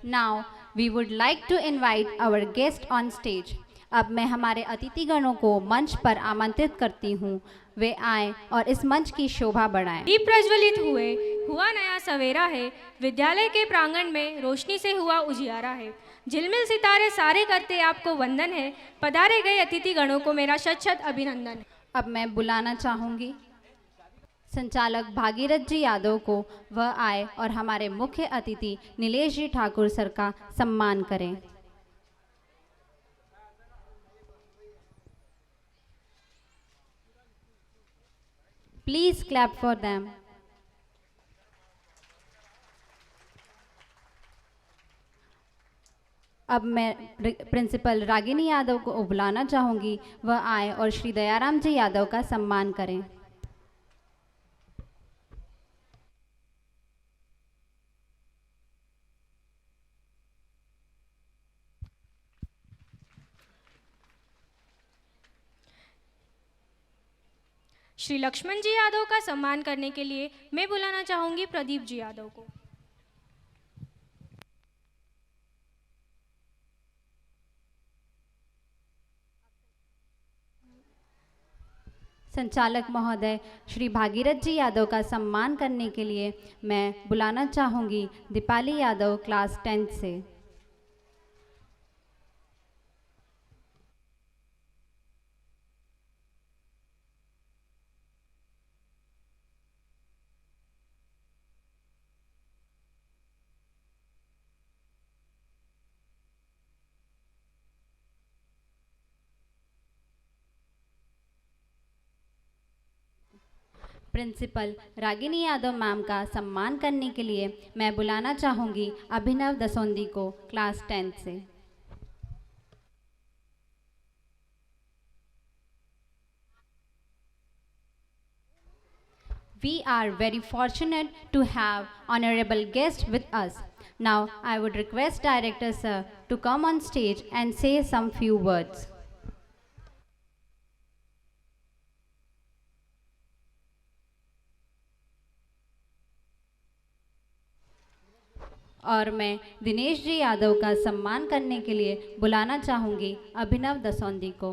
Now we would like to invite our guest on stage. अब मैं हमारे अतिथिगणों को मंच पर आमंत्रित करती हूँ। वे आएं और इस मंच की शोभा बढ़ाएं। दीप प्रज्वलित हुए, हुआ नया सवेरा है। विद्यालय के प्रांगण में रोशनी से हुआ उजियारा है। झिलमिल सितारे सारे करते आपको वंदन है। पधारे गए अतिथिगणों को मेरा शत शत अभिनंदन है। अब मैं बुलाना चाहूँगी संचालक भागीरथ जी यादव को। वह आए और हमारे मुख्य अतिथि नीलेश जी ठाकुर सर का सम्मान करें। Please clap for them. अब मैं प्रिंसिपल रागिनी यादव को बुलाना चाहूँगी। वह आए और श्री दयाराम जी यादव का सम्मान करें। श्री लक्ष्मण जी यादव का सम्मान करने के लिए मैं बुलाना चाहूँगी प्रदीप जी यादव को। संचालक महोदय श्री भागीरथ जी यादव का सम्मान करने के लिए मैं बुलाना चाहूँगी दीपाली यादव क्लास 10 से। प्रिंसिपल रागिनी यादव मैम का सम्मान करने के लिए मैं बुलाना चाहूँगी अभिनव दसोंदी को क्लास 10 से। We are very fortunate to have honorable guests with us. Now I would request Director Sir to come on stage and say some few words. और मैं दिनेश जी यादव का सम्मान करने के लिए बुलाना चाहूँगी अभिनव दसौंदी को।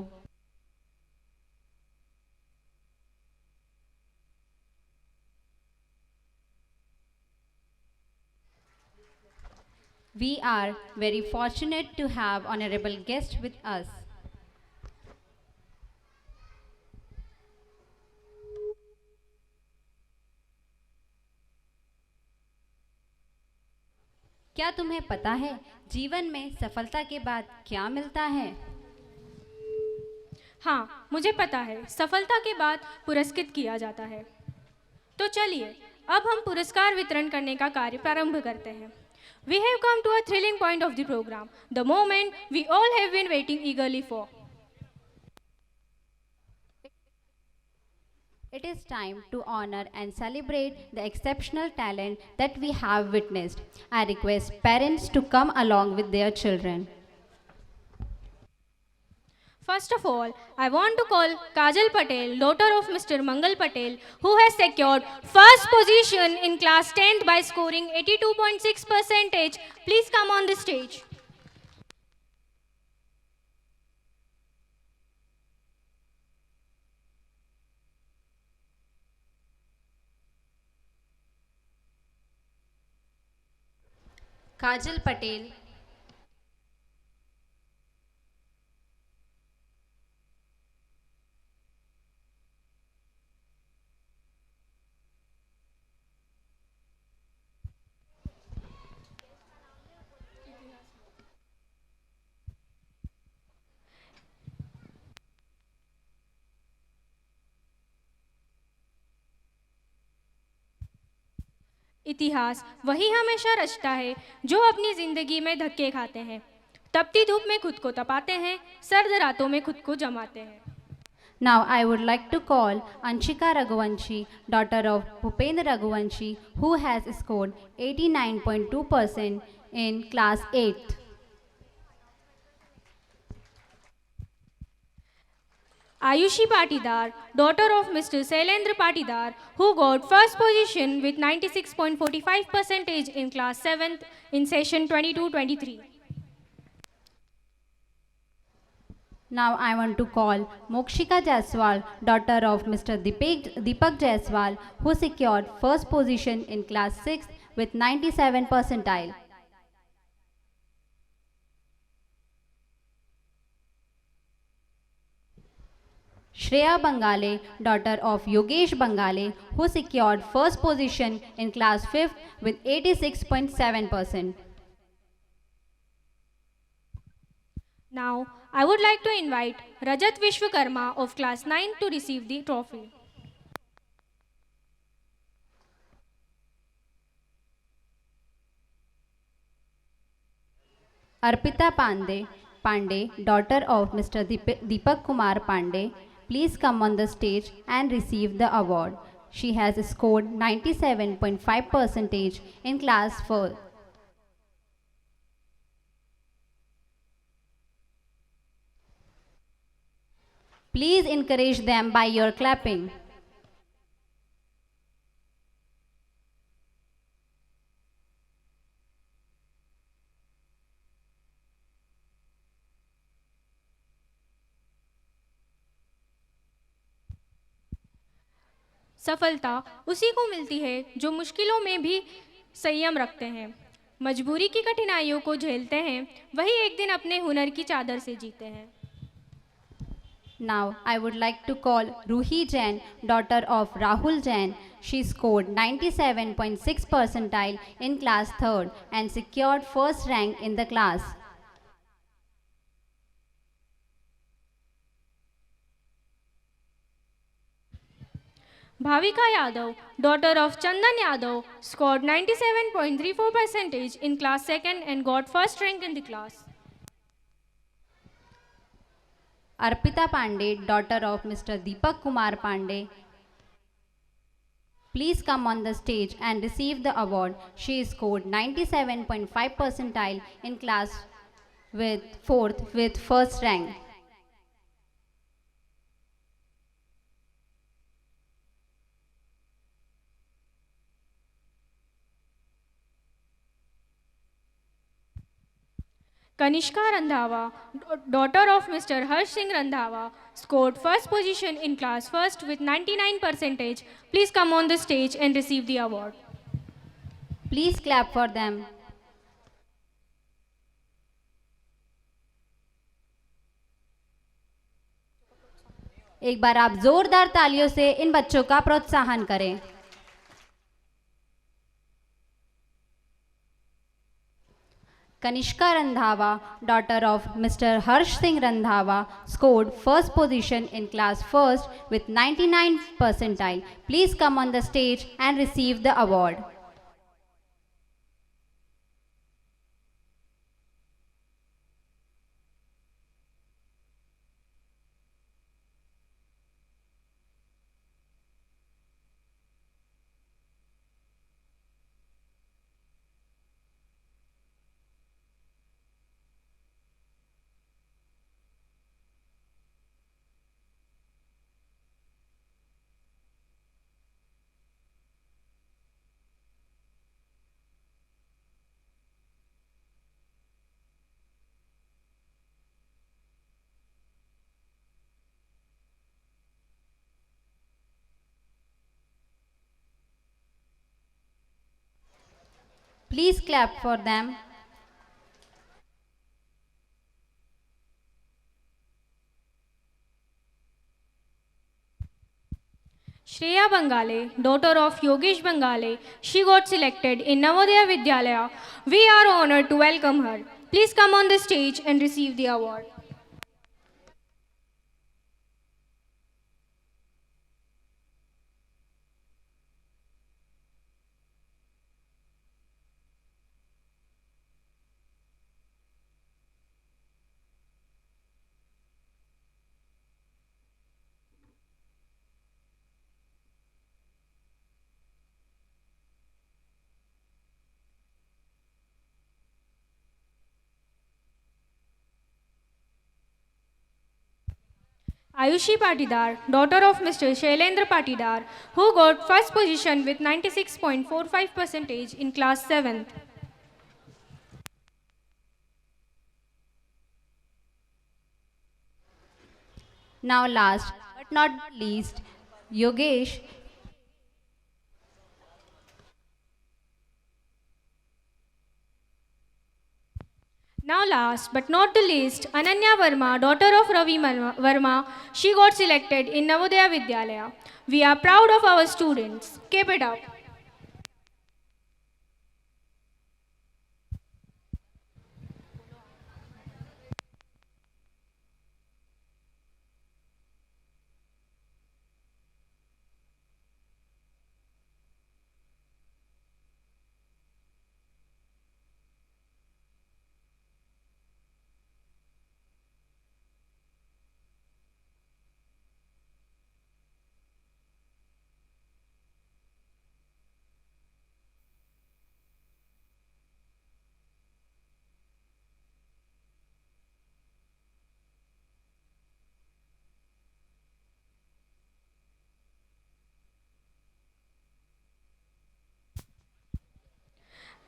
We are very fortunate to have honorable guests with us. क्या तुम्हें पता है जीवन में सफलता के बाद क्या मिलता है? हाँ, मुझे पता है। सफलता के बाद पुरस्कृत किया जाता है। तो चलिए अब हम पुरस्कार वितरण करने का कार्य प्रारंभ करते हैं। We have come to a thrilling point of the program, the moment we all have been waiting eagerly for. It is time to honor and celebrate the exceptional talent that we have witnessed. I request parents to come along with their children. First of all, I want to call Kajal Patel, daughter of Mr. Mangal Patel, who has secured first position in class 10th by scoring 82.6%. Please come on the stage. Kajal Patel. इतिहास वही हमेशा रचता है जो अपनी जिंदगी में धक्के खाते हैं। तपती धूप में खुद को तपाते हैं, सर्द रातों में खुद को जमाते हैं। Now I would like to call Anshika Raghuvanshi, daughter of Bhupendra Raghuvanshi, who has scored 89.2% in class 8th. Ayushi Patidar, daughter of Mr. Sailendra Patidar, who got first position with 96.45% in class 7th in session 22-23. Now I want to call Mokshika Jaiswal, daughter of Mr. Deepak Jaiswal, who secured first position in class 6 with 97 percentile. Shreya Bangale, daughter of Yogesh Bangale, who secured first position in class 5th with 86.7%. Now, I would like to invite Rajat Vishwakarma of class 9 to receive the trophy. Arpita Pandey, daughter of Mr. Deepak Kumar Pandey, please come on the stage and receive the award. She has scored 97.5% in class 4. Please encourage them by your clapping. सफलता उसी को मिलती है जो मुश्किलों में भी संयम रखते हैं, मजबूरी की कठिनाइयों को झेलते हैं, वही एक दिन अपने हुनर की चादर से जीते हैं. Now I would like to call Ruhi Jain, daughter of Rahul Jain. She scored 97.6 percentile in class 3rd and secured first rank in the class. Bhavika Yadav, daughter of Chandan Yadav, scored 97.34% in class 2nd and got first rank in the class. Arpita Pandey, daughter of Mr. Deepak Kumar Pandey, please come on the stage and receive the award. She scored 97.5 percentile in class with 4th with first rank. Kanishka Randhawa, daughter of Mr. Harsh Singh Randhawa, scored first position in class 1st with 99%. Please come on the stage and receive the award. Please clap for them. एक बार आप जोरदार तालियों से इन बच्चों का प्रोत्साहन करें. Kanishka Randhawa, daughter of Mr. Harsh Singh Randhawa, scored first position in class 1st with 99 percentile. Please come on the stage and receive the award. Please clap for them. Shreya Bangale, daughter of Yogesh Bangale, she got selected in Navodaya Vidyalaya. We are honored to welcome her. Please come on the stage and receive the award. Ayushi Patidar, daughter of Mr. Shailendra Patidar, who got first position with 96.45% in class 7th. Now last but not least, Yogesh. Now last but not the least, Ananya Verma, daughter of Ravi Verma, she got selected in Navodaya Vidyalaya. We are proud of our students. Keep it up.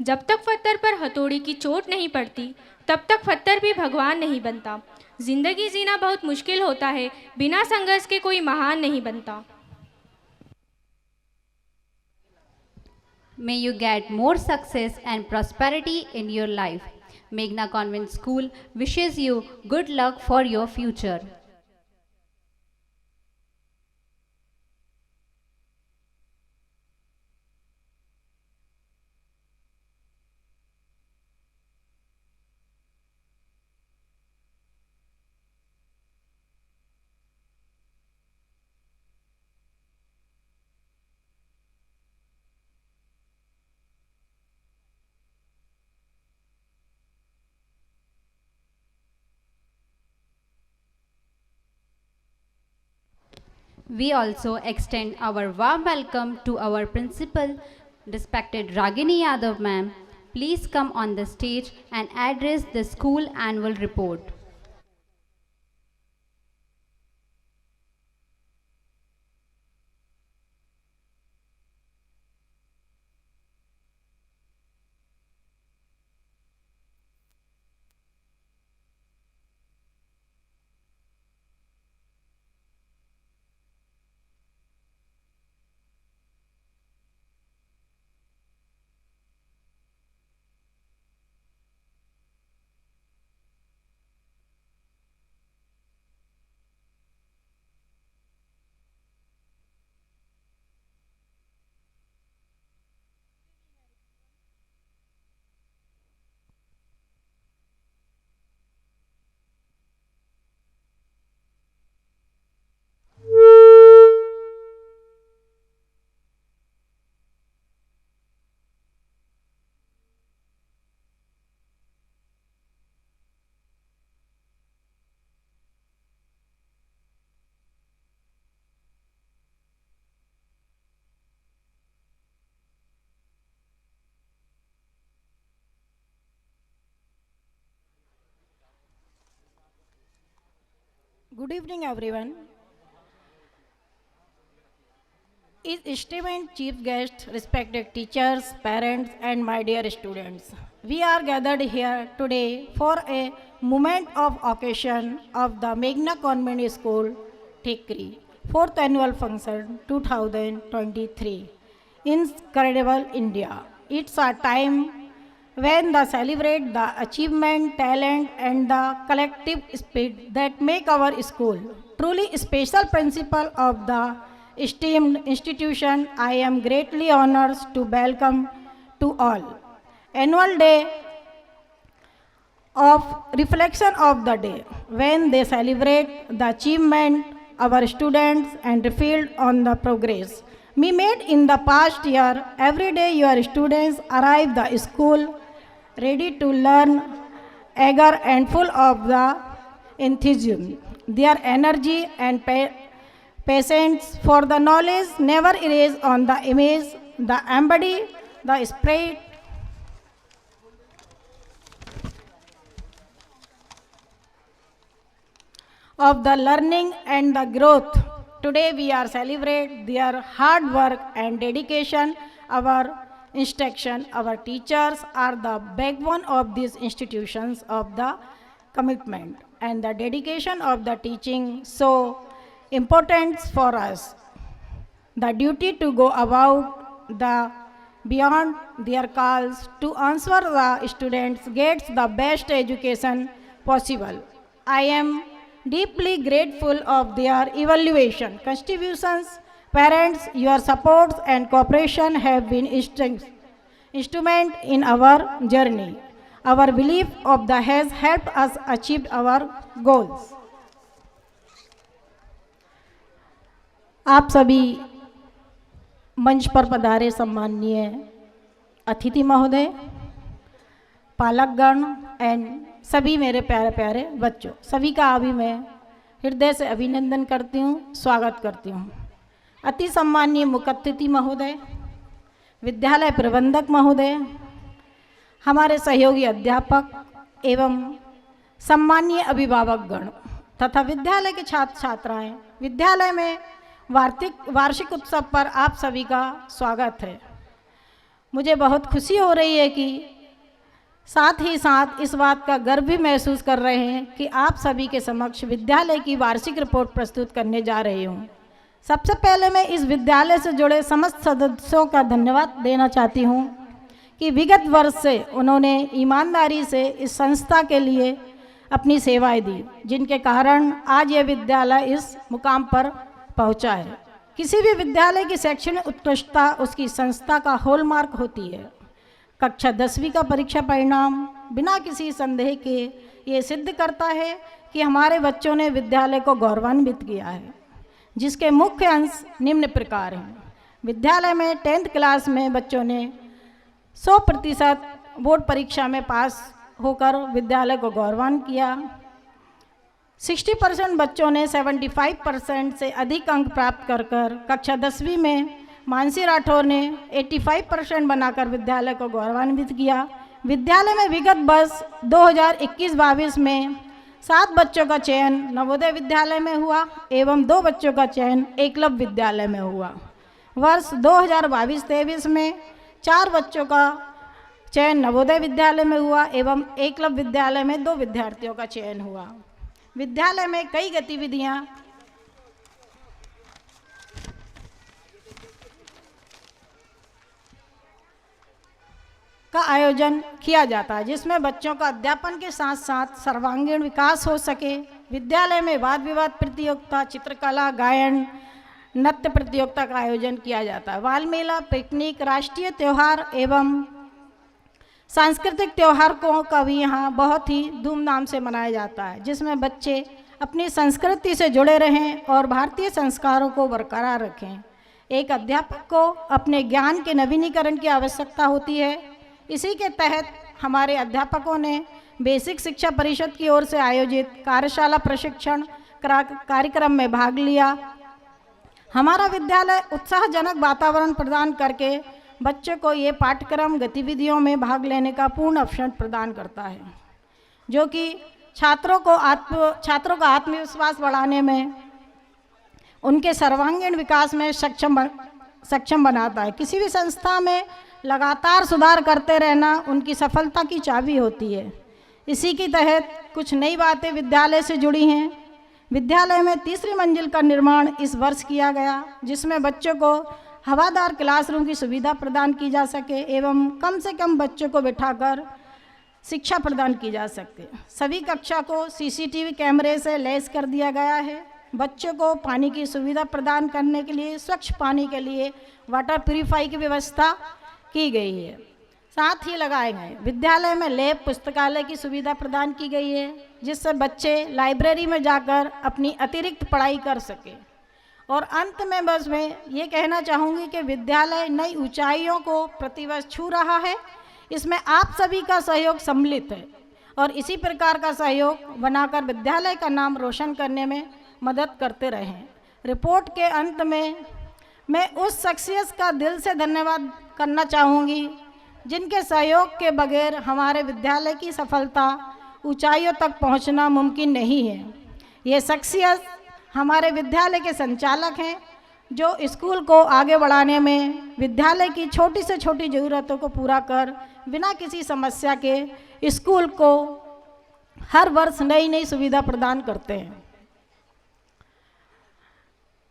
जब तक पत्थर पर हथौड़ी की चोट नहीं पड़ती तब तक पत्थर भी भगवान नहीं बनता। जिंदगी जीना बहुत मुश्किल होता है, बिना संघर्ष के कोई महान नहीं बनता। May you get more success and prosperity in your life. Meghna Convent School wishes you good luck for your future. We also extend our warm welcome to our principal, respected Ragini Yadav ma'am. Please come on the stage and address the school annual report. Good evening, everyone. Is esteemed chief guest, respected teachers, parents, and my dear students. We are gathered here today for a moment of occasion of the Meghna Convent School, Tikri, 4th annual function 2023. Incredible India. It's a time when they celebrate the achievement, talent, and the collective spirit that make our school truly special principle of the esteemed institution. I am greatly honored to welcome to all. Annual day of reflection of the day when they celebrate the achievement our students and reflect on the progress we made in the past year. Every day your students arrive the school ready to learn, eager and full of the enthusiasm. Their energy and patience for the knowledge never erase on the image, the embody, the spirit of the learning and the growth. Today we are celebrate their hard work and dedication. Our instruction, our teachers are the backbone of these institutions of the commitment and the dedication of the teaching so important for us. The duty to go about the beyond their calls to answer the students gets the best education possible. I am deeply grateful of their evaluation contributions. Parents, your supports and cooperation have been instrument in our journey. Our belief of the has helped us achieve our goals. आप सभी मंच पर पधारे सम्माननीय अतिथि महोदय, पालकगण and सभी मेरे प्यारे प्यारे बच्चों, सभी का अभी मैं हृदय से अभिनंदन करती हूँ, स्वागत करती हूँ। अति सम्माननीय मुख्य अतिथि महोदय, विद्यालय प्रबंधक महोदय, हमारे सहयोगी अध्यापक एवं सम्माननीय अभिभावकगण तथा विद्यालय के छात्र छात्राएं, विद्यालय में वार्षिक उत्सव पर आप सभी का स्वागत है। मुझे बहुत खुशी हो रही है कि साथ ही साथ इस बात का गर्व भी महसूस कर रहे हैं कि आप सभी के समक्ष विद्यालय की वार्षिक रिपोर्ट प्रस्तुत करने जा रही हूँ। सबसे पहले मैं इस विद्यालय से जुड़े समस्त सदस्यों का धन्यवाद देना चाहती हूँ कि विगत वर्ष से उन्होंने ईमानदारी से इस संस्था के लिए अपनी सेवाएं दी, जिनके कारण आज यह विद्यालय इस मुकाम पर पहुंचा है। किसी भी विद्यालय की शैक्षणिक उत्कृष्टता उसकी संस्था का हॉलमार्क होती है। कक्षा 10वीं का परीक्षा परिणाम बिना किसी संदेह के ये सिद्ध करता है कि हमारे बच्चों ने विद्यालय को गौरवान्वित किया है, जिसके मुख्य अंश निम्न प्रकार हैं। विद्यालय में 10th क्लास में बच्चों ने 100% बोर्ड परीक्षा में पास होकर विद्यालय को गौरवान्वित किया। 60% बच्चों ने 75% से अधिक अंक प्राप्त कर कक्षा 10वीं में मानसी राठौर ने 85% बनाकर विद्यालय को गौरवान्वित किया। विद्यालय में विगत वर्ष 2021-22 में 7 बच्चों का चयन नवोदय विद्यालय में हुआ एवं 2 बच्चों का चयन एकलव्य विद्यालय में हुआ। वर्ष 2022-23 में 4 बच्चों का चयन नवोदय विद्यालय में हुआ एवं एकलव्य विद्यालय में 2 विद्यार्थियों का चयन हुआ। विद्यालय में कई गतिविधियां का आयोजन किया जाता है, जिसमें बच्चों का अध्यापन के साथ साथ सर्वांगीण विकास हो सके। विद्यालय में वाद विवाद प्रतियोगिता, चित्रकला, गायन, नृत्य प्रतियोगिता का आयोजन किया जाता है। बाल मेला, पिकनिक, राष्ट्रीय त्यौहार एवं सांस्कृतिक त्योहारों का भी यहाँ बहुत ही धूमधाम से मनाया जाता है, जिसमें बच्चे अपनी संस्कृति से जुड़े रहें और भारतीय संस्कारों को बरकरार रखें। एक अध्यापक को अपने ज्ञान के नवीनीकरण की आवश्यकता होती है। इसी के तहत हमारे अध्यापकों ने बेसिक शिक्षा परिषद की ओर से आयोजित कार्यशाला प्रशिक्षण कार्यक्रम में भाग लिया। हमारा विद्यालय उत्साहजनक वातावरण प्रदान करके बच्चों को ये पाठ्यक्रम गतिविधियों में भाग लेने का पूर्ण अवसर प्रदान करता है, जो कि छात्रों का आत्मविश्वास बढ़ाने में, उनके सर्वांगीण विकास में सक्षम बनाता है। किसी भी संस्था में लगातार सुधार करते रहना उनकी सफलता की चाबी होती है। इसी के तहत कुछ नई बातें विद्यालय से जुड़ी हैं। विद्यालय में 3री मंजिल का निर्माण इस वर्ष किया गया, जिसमें बच्चों को हवादार क्लासरूम की सुविधा प्रदान की जा सके एवं कम से कम बच्चों को बिठाकर शिक्षा प्रदान की जा सके। सभी कक्षा को सीसीटीवी कैमरे से लैस कर दिया गया है। बच्चों को पानी की सुविधा प्रदान करने के लिए स्वच्छ पानी के लिए वाटर प्यूरिफाई की व्यवस्था की गई है। साथ ही लगाए गए विद्यालय में लैब, पुस्तकालय की सुविधा प्रदान की गई है, जिससे बच्चे लाइब्रेरी में जाकर अपनी अतिरिक्त पढ़ाई कर सके। और अंत में बस मैं ये कहना चाहूँगी कि विद्यालय नई ऊंचाइयों को प्रतिवर्ष छू रहा है। इसमें आप सभी का सहयोग सम्मिलित है और इसी प्रकार का सहयोग बनाकर विद्यालय का नाम रोशन करने में मदद करते रहें। रिपोर्ट के अंत में मैं उस शख्सियत का दिल से धन्यवाद करना चाहूँगी जिनके सहयोग के बगैर हमारे विद्यालय की सफलता ऊंचाइयों तक पहुँचना मुमकिन नहीं है। ये शख्सियत हमारे विद्यालय के संचालक हैं, जो स्कूल को आगे बढ़ाने में विद्यालय की छोटी से छोटी ज़रूरतों को पूरा कर बिना किसी समस्या के स्कूल को हर वर्ष नई नई सुविधा प्रदान करते हैं।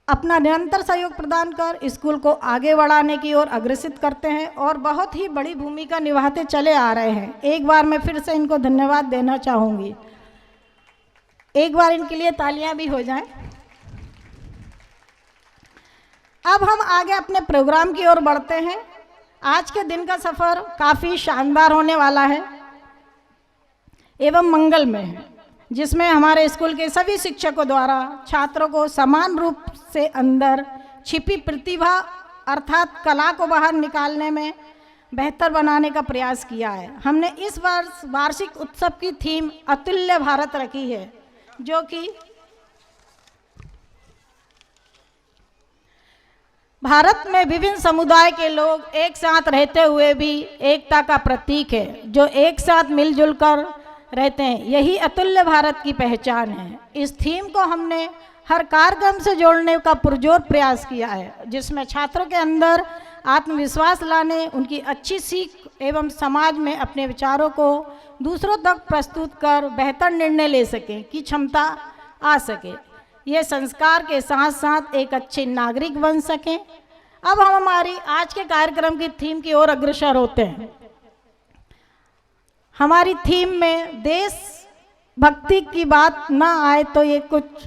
अपना निरंतर सहयोग प्रदान कर स्कूल को आगे बढ़ाने की ओर अग्रसित करते हैं और बहुत ही बड़ी भूमिका निभाते चले आ रहे हैं। एक बार मैं फिर से इनको धन्यवाद देना चाहूँगी। एक बार इनके लिए तालियां भी हो जाएं। अब हम आगे अपने प्रोग्राम की ओर बढ़ते हैं। आज के दिन का सफ़र काफ़ी शानदार होने वाला है एवं मंगलमय है, जिसमें हमारे स्कूल के सभी शिक्षकों द्वारा छात्रों को समान रूप से अंदर छिपी प्रतिभा अर्थात कला को बाहर निकालने में बेहतर बनाने का प्रयास किया है। हमने इस वर्ष वार्षिक उत्सव की थीम अतुल्य भारत रखी है, जो कि भारत में विभिन्न समुदाय के लोग एक साथ रहते हुए भी एकता का प्रतीक है, जो एक साथ मिलजुल कर रहते हैं। यही अतुल्य भारत की पहचान है। इस थीम को हमने हर कार्यक्रम से जोड़ने का पुरजोर प्रयास किया है, जिसमें छात्रों के अंदर आत्मविश्वास लाने, उनकी अच्छी सीख एवं समाज में अपने विचारों को दूसरों तक प्रस्तुत कर बेहतर निर्णय ले सकें की क्षमता आ सके। ये संस्कार के साथ साथ एक अच्छे नागरिक बन सकें। अब हम हमारी आज के कार्यक्रम की थीम की ओर अग्रसर होते हैं। हमारी थीम में देश भक्ति की बात ना आए तो ये कुछ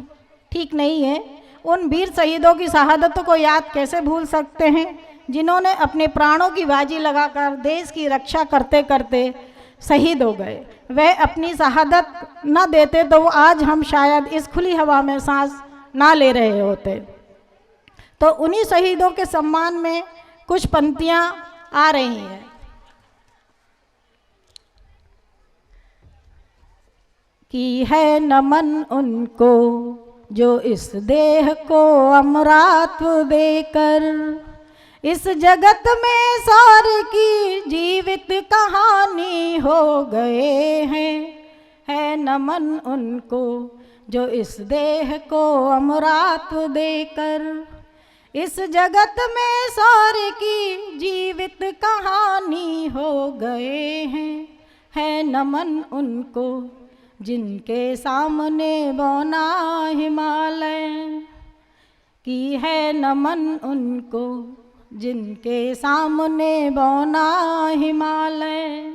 ठीक नहीं है। उन वीर शहीदों की शहादतों को याद कैसे भूल सकते हैं, जिन्होंने अपने प्राणों की बाजी लगाकर देश की रक्षा करते करते शहीद हो गए। वह अपनी शहादत न देते तो आज हम शायद इस खुली हवा में सांस ना ले रहे होते। तो उन्हीं शहीदों के सम्मान में कुछ पंक्तियाँ आ रही हैं। की है नमन उनको जो इस देह को अमरत्व देकर इस जगत में सारे की जीवित कहानी हो गए हैं। है नमन उनको जो इस देह को अमरत्व देकर इस जगत में सारे की जीवित कहानी हो गए हैं। है नमन उनको जिनके सामने बौना हिमालय की है नमन उनको जिनके सामने बौना हिमालय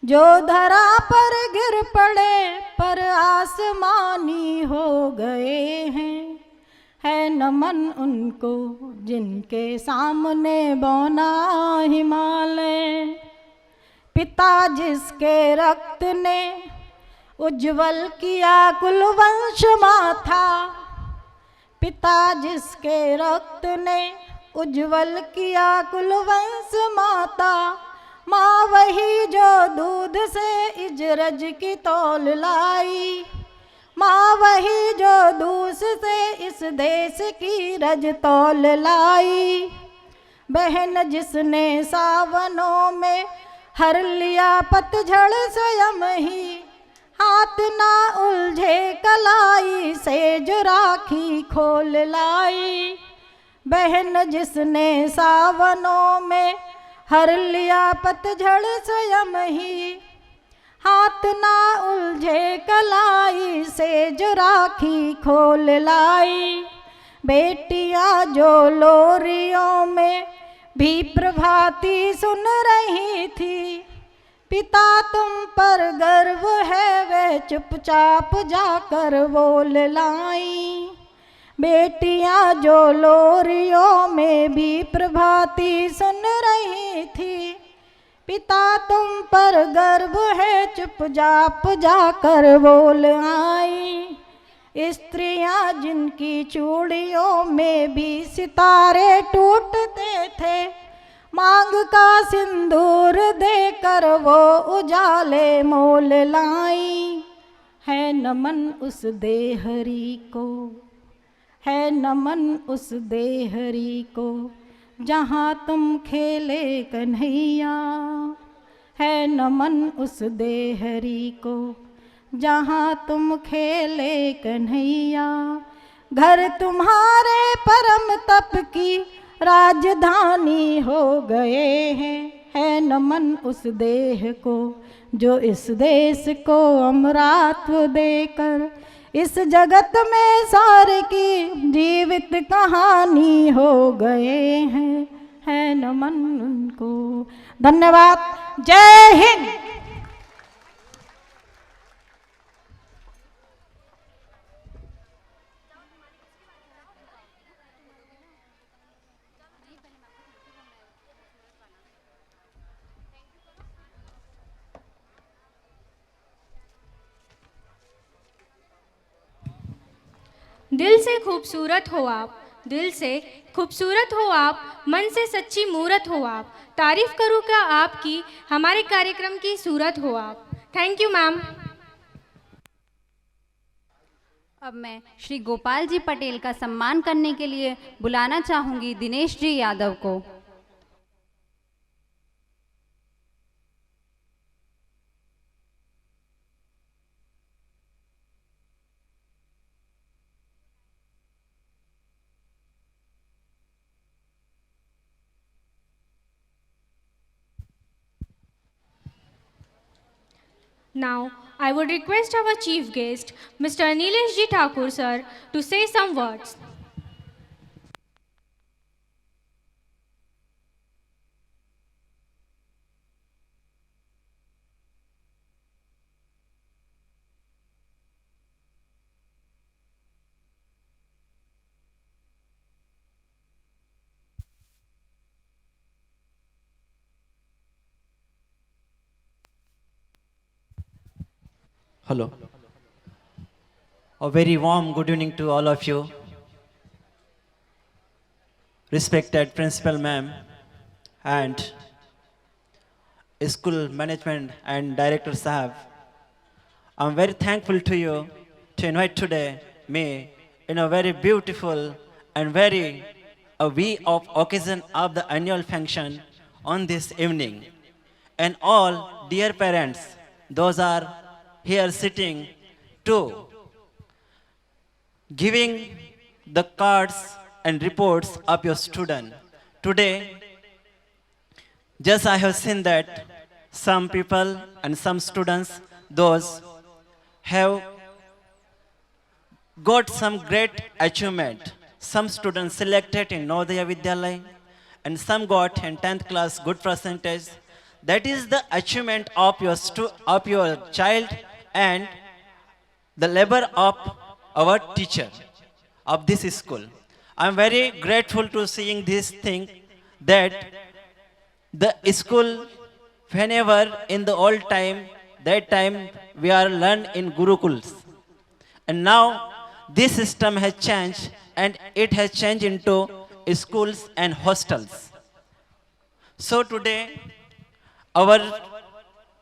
जो धरा पर गिर पड़े पर आसमानी हो गए हैं। है नमन उनको जिनके सामने बौना हिमालय पिता जिसके रक्त ने उज्जवल किया कुलवंश माथा पिता जिसके रक्त ने उज्जवल किया कुलवंश माता माँ वही जो दूध से इजरज की तौल लाई माँ वही जो दूध से इस देश की रज तौल लाई बहन जिसने सावनों में हर लिया पतझड़ स्वयं ही हाथ ना उलझे कलाई से जो राखी खोल लाई बहन जिसने सावनों में हर लिया पतझड़ स्वयं ही हाथ ना उलझे कलाई से जो राखी खोल लाई बेटियां जो लोरियों में भी प्रभाती सुन रही थी पिता तुम पर गर्व है वे चुपचाप जाकर बोल लाई बेटियां जो लोरियों में भी प्रभाती सुन रही थी पिता तुम पर गर्व है चुपचाप जाकर बोल आई स्त्रियां जिनकी चूड़ियों में भी सितारे टूटते थे मांग का सिंदूर देकर वो उजाले मोल लाई है नमन उस देहरी को है नमन उस देहरी को जहाँ तुम खेले कन्हैया है नमन उस देहरी को जहाँ तुम खेले कन्हैया। घर तुम्हारे परम तप की राजधानी हो गए हैं। है नमन उस देह को जो इस देश को अमरात्व देकर इस जगत में सारे की जीवित कहानी हो गए हैं। है नमन उनको। धन्यवाद। जय हिंद। दिल से खूबसूरत हो आप, दिल से खूबसूरत हो आप, मन से सच्ची मूरत हो आप। तारीफ करूँ क्या आपकी, हमारे कार्यक्रम की सूरत हो आप। Thank you ma'am. अब मैं श्री गोपाल जी पटेल का सम्मान करने के लिए बुलाना चाहूंगी दिनेश जी यादव को। Now, I would request our chief guest, Mr. Nilesh Ji Thakur sir, to say some words. Hello. A very warm good evening to all of you. Respected Principal Ma'am and School Management and Director Sahab. I'm very thankful to you to invite today me in a very beautiful and very a way of occasion of the annual function on this evening. And all dear parents, those are here sitting too, giving the cards and reports of your student. Today, just I have seen that some people and some students, those have got some great achievement. Some students selected in Navodaya Vidyalaya and some got in 10th class good percentage. That is the achievement of your child and the labor of our teacher of this school. I am very grateful to seeing this thing that the school, whenever in the old time, that time we are learned in Gurukuls. And now this system has changed and it has changed into schools and hostels. So today, our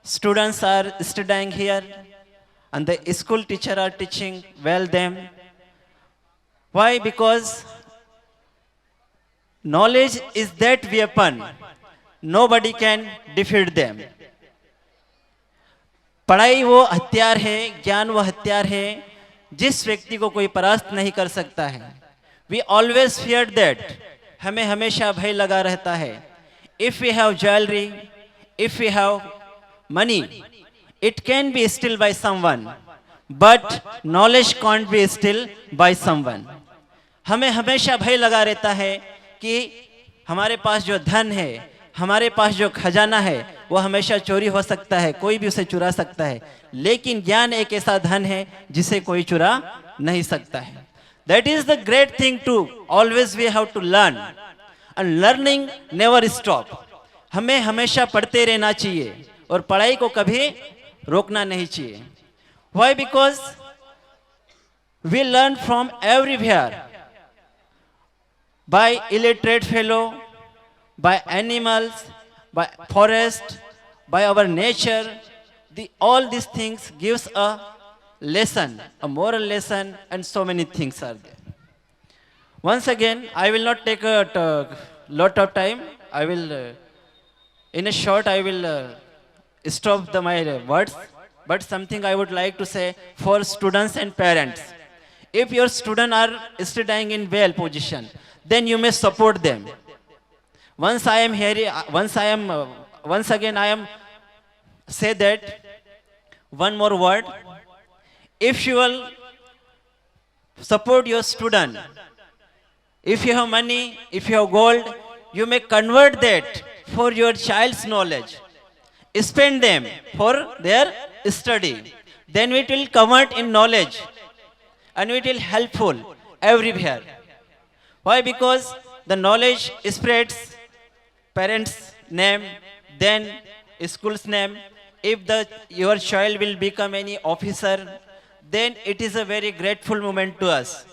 students are studying here and the school teacher are teaching well them. Why? Because knowledge is that weapon. Nobody can defeat them. पढ़ाई वो हथियार है, ज्ञान वो हथियार है जिस व्यक्ति को कोई परास्त नहीं कर सकता है. We always fear that. हमें हमेशा भय लगा रहता है. If we have jewelry, if we have money, it can be stolen by someone, but knowledge can't be stolen by someone. हमें हमेशा भय लगा रहता है कि हमारे पास जो धन है, हमारे पास जो खजाना है, वो हमेशा चोरी हो सकता है, कोई भी उसे चुरा सकता है, लेकिन ज्ञान एक ऐसा धन है जिसे कोई चुरा नहीं सकता है. That is the great thing too. Always we have to learn, and learning never stop. हमें हमेशा पढ़ते रहना चाहिए और पढ़ाई को कभी रोकना नहीं चाहिए. Why? Because we learn from everywhere, by illiterate fellow, by animals, by forest, by our nature. All these things gives a lesson, a moral lesson, and so many things are there. Once again, I will not take a lot of time. I will, in a short, I will stop my words. but something I would like to say for students and parents. If your students are studying in well position, then you may support them. Once I am here, once again I am say that one more word. If you will support your student, if you have money, if you have gold, you may convert that for your child's knowledge. Spend them for their study. Then it will convert in knowledge and it will helpful everywhere. Why? Because the knowledge spreads parents' name, then school's name. If your child will become any officer, then it is a very grateful moment to us.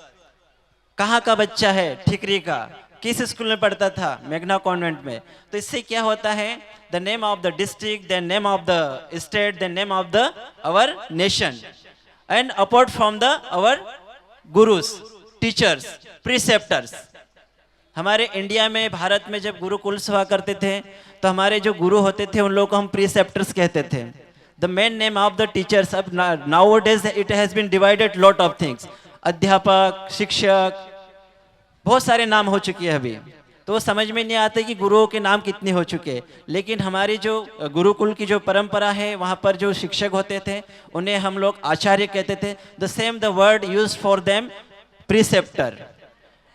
कहाँ का बच्चा है? ठिकरी का। किस school में पढ़ता था? मेघना कॉन्वेंट में। तो इससे क्या होता है? The name of the district, the name of the state, the name of the our nation, and apart from the our gurus, teachers, preceptors. हमारे इंडिया में, भारत में जब गुरुकुल हुआ करते थे तो हमारे जो गुरु होते थे उन लोगों को हम प्रिसेप्टर्स कहते थे। The main name of the teachers, अब nowadays it has been divided lot of things. अध्यापक, शिक्षक, बहुत सारे नाम हो चुके हैं अभी, तो वो समझ में नहीं आते कि गुरुओं के नाम कितने हो चुके हैं। लेकिन हमारी जो गुरुकुल की जो परंपरा है, वहाँ पर जो शिक्षक होते थे उन्हें हम लोग आचार्य कहते थे। The same the word use for them preceptor.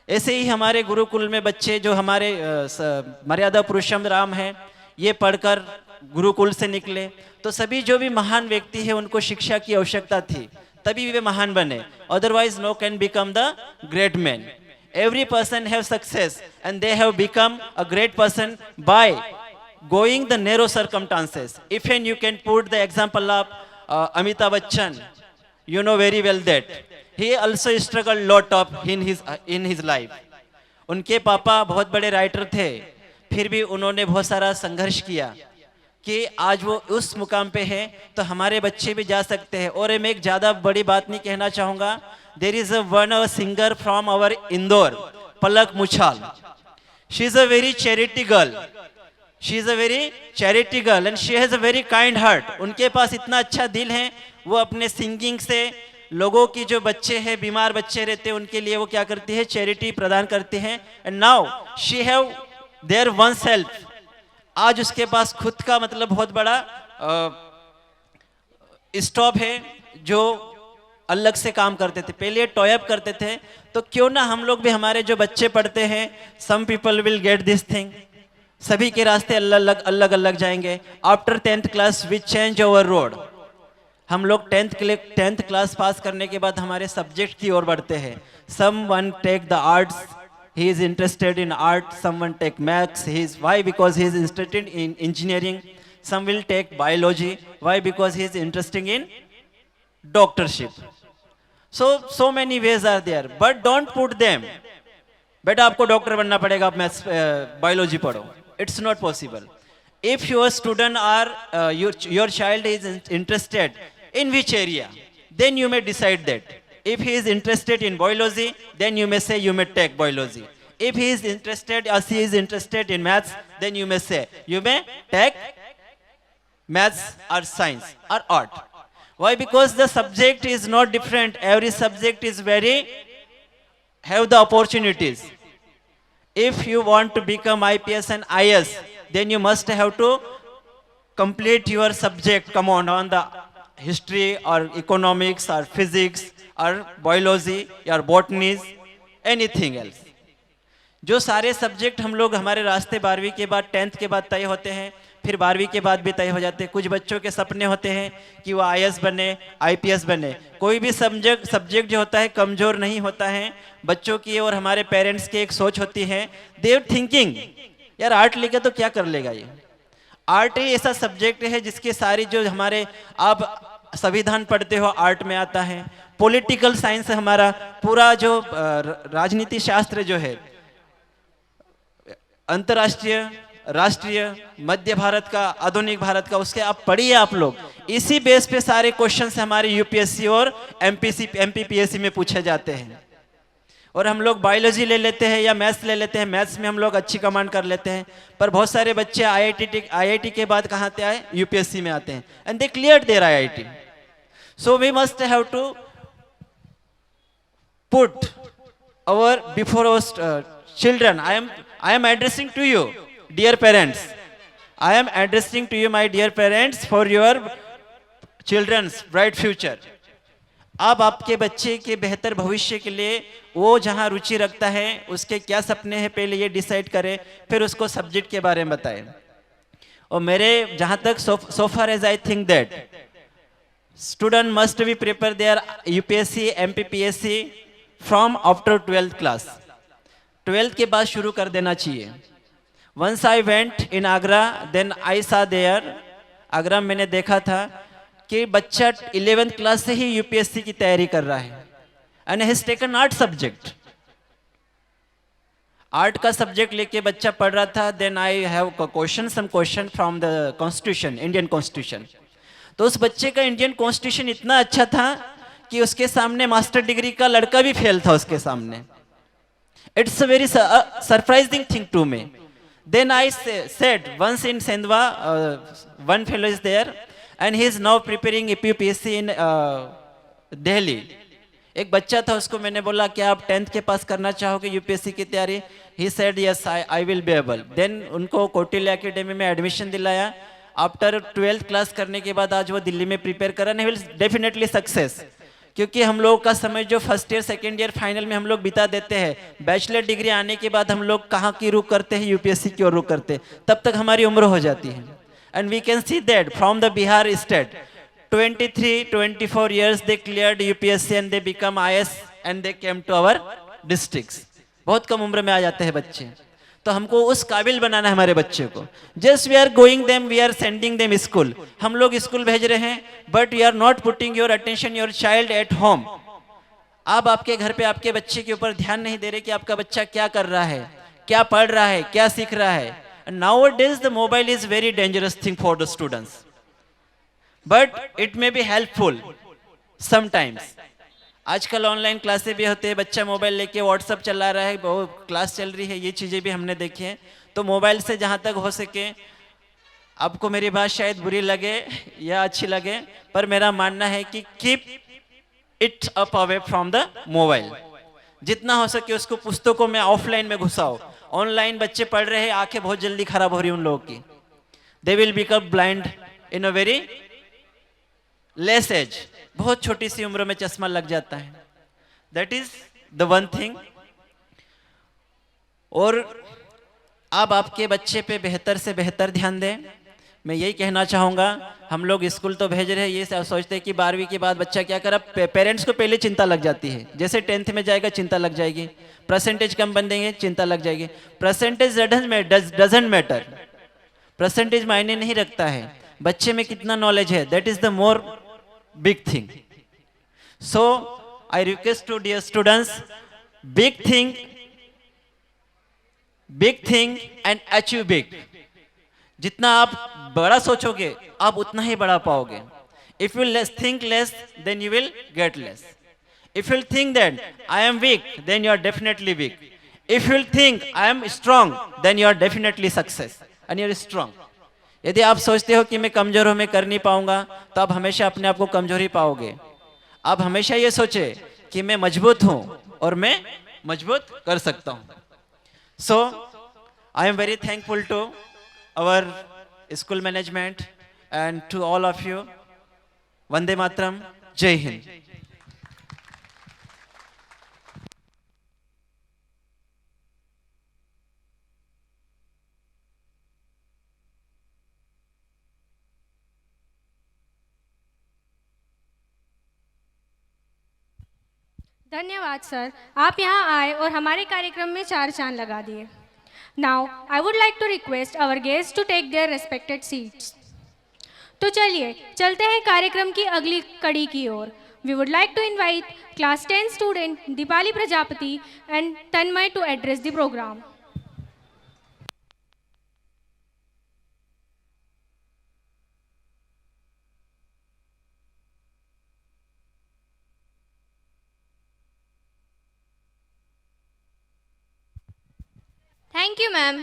ऐसे ही हमारे गुरुकुल में बच्चे जो हमारे मर्यादा पुरुषोत्तम राम हैं, ये पढ़कर गुरुकुल से निकले। तो सभी जो भी महान व्यक्ति है उनको शिक्षा की आवश्यकता थी, तभी वे महान बने। Otherwise no can become the great man. Every person have success and they have become a great person by going the narrow circumstances. Even you can put the example of Amitabh Bachchan. You know very well that he also struggled lot of in his life. उनके पापा बहुत बड़े writer थे, फिर भी उन्होंने बहुत सारा संघर्ष किया कि आज वो उस मुकाम पे है, तो हमारे बच्चे भी जा सकते हैं। और मैं एक ज़्यादा बड़ी बात नहीं कहना चाहूँगा। There is one singer from our Indore, Palak Muchal. She is a very charity girl. She is a very charity girl and she has a very kind heart. उनके पास इतना अच्छा दिल है, वो अपने सिंगिंग से लोगों की जो बच्चे हैं, बीमार बच्चे रहते हैं, उनके लिए वो क्या करती है? चैरिटी प्रदान करती हैं। And now she have their oneself. आज उसके पास खुद का मतलब बहुत बड़ा स्टॉप है जो अलग से काम करते थे। पहले टॉयअप करते थे, तो क्यों ना हम लोग भी, हमारे जो बच्चे पढ़ते हैं, some people will get this thing, सभी के रास्ते अलग अलग जाएंगे। After 10th class we change our road. हम लोग 10th क्लास पास करने के बाद हमारे सब्जेक्ट की ओर बढ़ते हैं। Someone take the arts, he is interested in art. Someone take maths. Why? Because he is interested in engineering. Some will take biology. Why? Because he is interested in doctorship. So many ways are there, but don't put them. बेटा आपको doctor बनना पड़ेगा, आप maths biology पढ़ो. It's not possible. If your student or your child is interested in which area, then you may decide that. If he is interested in biology, then you may say you may take biology. If he is interested or she is interested in maths, then you may say you may take maths or science or art. Why? Because the subject is not different. Every subject is have the opportunities. If you want to become IPS and IS, then you must have to complete your subject. Come on the history or economics or physics और biology या botany, anything else. जो सारे subject हम लोग हमारे रास्ते 12वीं के बाद 10th के बाद तय होते हैं, फिर 12वीं के बाद भी तय हो जाते हैं। कुछ बच्चों के सपने होते हैं कि वो IAS बने, IPS बने। कोई भी सब्जेक्ट जो होता है कमज़ोर नहीं होता है। बच्चों की और हमारे पेरेंट्स की एक सोच होती है, देयर थिंकिंग, यार आर्ट लेके तो क्या कर लेगा ये। आर्ट ही ऐसा सब्जेक्ट है जिसके सारी जो हमारे, आप संविधान पढ़ते हो आर्ट में आता है। पॉलिटिकल साइंस हमारा पूरा जो राजनीति शास्त्र जो है, अंतर्राष्ट्रीय, राष्ट्रीय, मध्य भारत का, आधुनिक भारत का, उसके आप पढ़िए आप लोग। इसी बेस पे सारे क्वेश्चंस हमारे यूपीएससी और एमपीपीएससी में पूछे जाते हैं। और हम लोग बायोलॉजी ले लेते हैं या मैथ्स ले लेते हैं, मैथ्स में हम लोग अच्छी कमांड कर लेते हैं। पर बहुत सारे बच्चे आईआईटी के बाद कहाँ आते हैं? यूपीएससी में आते हैं, and they clear their IIT. So we must have to put our before our children. I am addressing to you, dear parents. I am addressing to you, my dear parents, for your children's bright future. अब आपके बच्चे के बेहतर भविष्य के लिए वो जहाँ रुचि रखता है, उसके क्या सपने हैं, पहले ये डिसाइड करें, फिर उसको सब्जेक्ट के बारे में बताएं. और मेरे जहाँ तक so far as I think that student must be prepare their UPSC, MPPSC from after 12th class. 12th के बाद शुरू कर देना चाहिए. Once I went in Agra, then I saw there, Agra में मैंने देखा था कि बच्चा 11th क्लास से ही यूपीएससी की तैयारी कर रहा है. And has taken art subject. Art का सब्जेक्ट लेके बच्चा पढ़ रहा था. Then I have some question from the constitution, Indian constitution. तो उस बच्चे का इंडियन कॉन्स्टिट्यूशन इतना अच्छा था कि उसके सामने मास्टर डिग्री का लड़का भी फेल था उसके सामने. It's a very surprising thing to me. Then I said, once in Sendwa, one fellow is there, and he is now preparing UPSC in Delhi. एक बच्चा था, उसको मैंने बोला क्या आप 10th के पास करना चाहोगे यूपीएससी की तैयारी? He said yes, I will be able. Then उनको कौटिल्य एकेडमी में एडमिशन दिलाया. आफ्टर 12th क्लास करने के बाद आज वो दिल्ली में प्रिपेयर कर रहे हैं. He will definitely success. क्योंकि हम लोगों का समय जो first year second year final में हम लोग बिता देते हैं, बैचलर डिग्री आने के बाद हम लोग कहाँ की रुख करते हैं? यूपीएससी की ओर रुख करते हैं. तब तक हमारी उम्र हो जाती है. And we can see that from the Bihar state 23-24 years they cleared UPSC and they become IS and they came to our districts. बहुत कम उम्र में आ जाते हैं बच्चे. तो हमको उस काबिल बनाना है हमारे बच्चे को. Just we are going them, we are sending them school. हम लोग स्कूल भेज रहे हैं, but you are not putting your attention your child at home. आप आपके घर पे आपके बच्चे के ऊपर ध्यान नहीं दे रहे कि आपका बच्चा क्या कर रहा है, क्या पढ़ रहा है, क्या सीख रहा है. Nowadays the mobile is very dangerous thing for the students, but it may be helpful sometimes. आजकल ऑनलाइन क्लासेस भी होते हैं, बच्चा मोबाइल लेके व्हाट्सअप चला रहा है, वो क्लास चल रही है, ये चीज़ें भी हमने देखी हैं. तो मोबाइल से जहाँ तक हो सके, आपको मेरी बात शायद बुरी लगे या अच्छी लगे, पर मेरा मानना है कि keep it up away from the mobile. जितना हो सके उसको पुस्तकों में ऑफलाइन में घुसाओ. ऑनलाइन बच्चे पढ़ रहे हैं, आंखें बहुत जल्दी खराब हो रही हैं उन लोगों की. They will become blind in a very less age. बहुत छोटी सी उम्र में चश्मा लग जाता है. That is the one thing. और आप आपके बच्चे पे बेहतर से बेहतर ध्यान दें. मैं यही कहना चाहूँगा, हम लोग स्कूल तो भेज रहे हैं, ये सोचते हैं कि 12वीं के बाद बच्चा क्या करे. पेरेंट्स को पहले चिंता लग जाती है. जैसे 10th में जाएगा चिंता लग जाएगी, परसेंटेज कम बन देंगे चिंता लग जाएगी. Percentage doesn't matter. परसेंटेज मायने नहीं रखता है, बच्चे में कितना नॉलेज है, that is the more big thing. So I request to dear students, big thing and achieve big. जितना आप बड़ा सोचोगे आप उतना ही बड़ा पाओगे. If you think less then you will get less. If you think that I am weak then you are definitely weak. If you think I am strong then you are definitely success and you are strong. यदि आप सोचते हो कि मैं कमजोर हूं, मैं कर नहीं पाऊंगा, तो आप हमेशा अपने आप को कमजोर ही पाओगे. आप हमेशा ये सोचे कि मैं मजबूत हूं और मैं मजबूत कर सकता हूं. So I am very thankful to our school management and to all of you. Vande Mataram. Jai Hind. धन्यवाद सर, आप यहाँ आए और हमारे कार्यक्रम में 4 चांद लगा दिए. Now, I would like to request our guests to take their respected seats. तो चलिए चलते हैं कार्यक्रम की अगली कड़ी की ओर. We would like to invite class 10 student Dipali Prajapati and Tanmay to address the program. Thank you, ma'am.